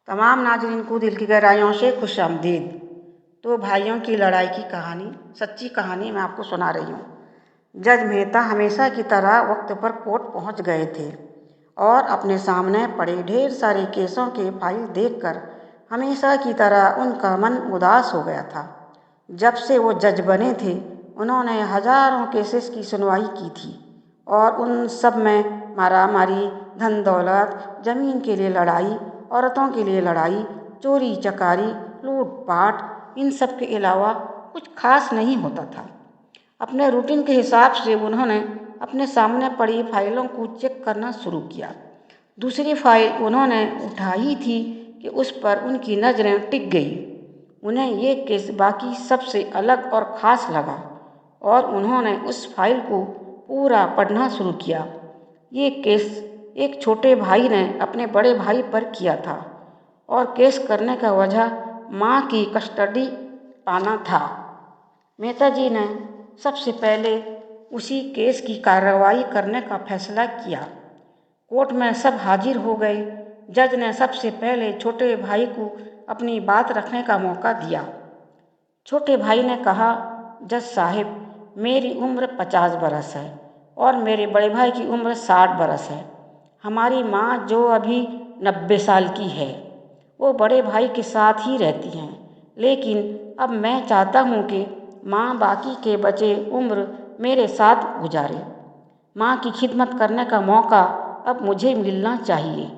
तमाम नाज़रीन को दिल की गहराइयों से खुशामदीद। तो भाइयों की लड़ाई की कहानी, सच्ची कहानी मैं आपको सुना रही हूँ। जज मेहता हमेशा की तरह वक्त पर कोर्ट पहुँच गए थे और अपने सामने पड़े ढेर सारे केसों के फाइल देखकर हमेशा की तरह उनका मन उदास हो गया था। जब से वो जज बने थे, उन्होंने हजारों केसेस की सुनवाई की थी और उन सब में मारामारी, धन दौलत, ज़मीन के लिए लड़ाई, औरतों के लिए लड़ाई, चोरी चकारी, लूटपाट, इन सब के अलावा कुछ खास नहीं होता था। अपने रूटीन के हिसाब से उन्होंने अपने सामने पड़ी फाइलों को चेक करना शुरू किया। दूसरी फाइल उन्होंने उठाई थी कि उस पर उनकी नज़रें टिक गई। उन्हें ये केस बाकी सबसे अलग और ख़ास लगा और उन्होंने उस फाइल को पूरा पढ़ना शुरू किया। ये केस एक छोटे भाई ने अपने बड़े भाई पर किया था और केस करने का वजह माँ की कस्टडी पाना था। मेहता जी ने सबसे पहले उसी केस की कार्रवाई करने का फैसला किया। कोर्ट में सब हाजिर हो गए। जज ने सबसे पहले छोटे भाई को अपनी बात रखने का मौका दिया। छोटे भाई ने कहा, जज साहिब, मेरी उम्र 50 बरस है और मेरे बड़े भाई की उम्र 60 बरस है। हमारी माँ जो अभी 90 साल की है, वो बड़े भाई के साथ ही रहती हैं, लेकिन अब मैं चाहता हूँ कि माँ बाकी के बचे उम्र मेरे साथ गुजारे। माँ की खिदमत करने का मौका अब मुझे मिलना चाहिए।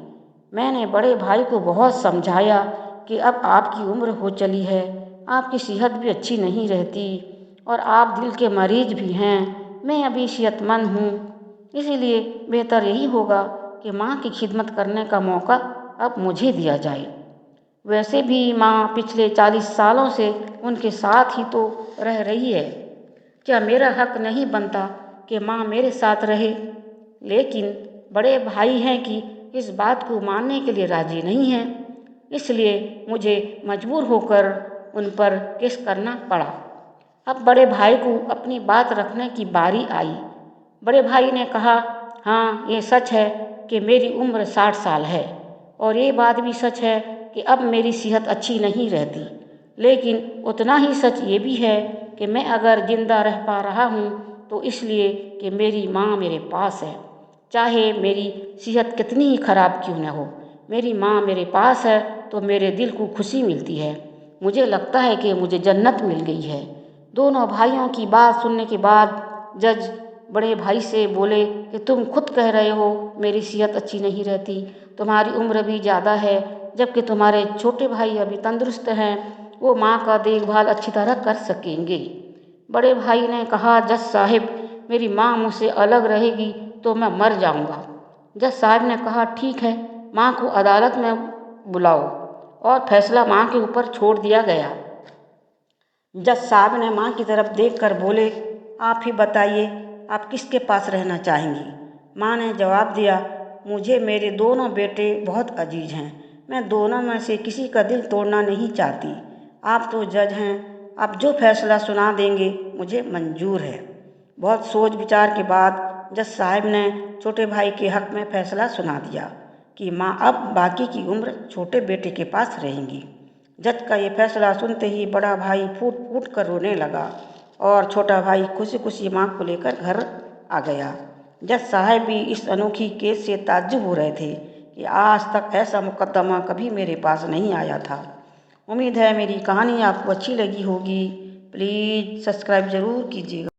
मैंने बड़े भाई को बहुत समझाया कि अब आपकी उम्र हो चली है, आपकी सेहत भी अच्छी नहीं रहती और आप दिल के मरीज भी हैं। मैं अभी सेहतमंद हूँ, इसीलिए बेहतर यही होगा कि माँ की खिदमत करने का मौका अब मुझे दिया जाए। वैसे भी माँ पिछले 40 सालों से उनके साथ ही तो रह रही है। क्या मेरा हक नहीं बनता कि माँ मेरे साथ रहे? लेकिन बड़े भाई हैं कि इस बात को मानने के लिए राजी नहीं हैं, इसलिए मुझे मजबूर होकर उन पर केस करना पड़ा। अब बड़े भाई को अपनी बात रखने की बारी आई। बड़े भाई ने कहा, हाँ, ये सच है कि मेरी उम्र 60 साल है और ये बात भी सच है कि अब मेरी सेहत अच्छी नहीं रहती, लेकिन उतना ही सच ये भी है कि मैं अगर जिंदा रह पा रहा हूँ तो इसलिए कि मेरी माँ मेरे पास है। चाहे मेरी सेहत कितनी ही खराब क्यों न हो, मेरी माँ मेरे पास है तो मेरे दिल को खुशी मिलती है। मुझे लगता है कि मुझे जन्नत मिल गई है। दोनों भाइयों की बात सुनने के बाद जज बड़े भाई से बोले कि तुम खुद कह रहे हो मेरी सेहत अच्छी नहीं रहती, तुम्हारी उम्र भी ज़्यादा है, जबकि तुम्हारे छोटे भाई अभी तंदुरुस्त हैं, वो माँ का देखभाल अच्छी तरह कर सकेंगे। बड़े भाई ने कहा, जज साहिब, मेरी माँ मुझसे अलग रहेगी तो मैं मर जाऊँगा। जज साहब ने कहा, ठीक है, माँ को अदालत में बुलाओ और फैसला माँ के ऊपर छोड़ दिया गया। जज साहब ने माँ की तरफ देखकर बोले, आप ही बताइए, आप किसके पास रहना चाहेंगी? माँ ने जवाब दिया, मुझे मेरे दोनों बेटे बहुत अजीज हैं, मैं दोनों में से किसी का दिल तोड़ना नहीं चाहती। आप तो जज हैं, आप जो फैसला सुना देंगे मुझे मंजूर है। बहुत सोच विचार के बाद जज साहब ने छोटे भाई के हक में फैसला सुना दिया कि माँ अब बाकी की उम्र छोटे बेटे के पास रहेंगी। जज का ये फैसला सुनते ही बड़ा भाई फूट फूट कर रोने लगा और छोटा भाई खुशी खुशी माँ को लेकर घर आ गया। जज साहब भी इस अनोखी केस से ताज्जुब हो रहे थे कि आज तक ऐसा मुकदमा कभी मेरे पास नहीं आया था। उम्मीद है मेरी कहानी आपको अच्छी लगी होगी। प्लीज़ सब्सक्राइब ज़रूर कीजिएगा।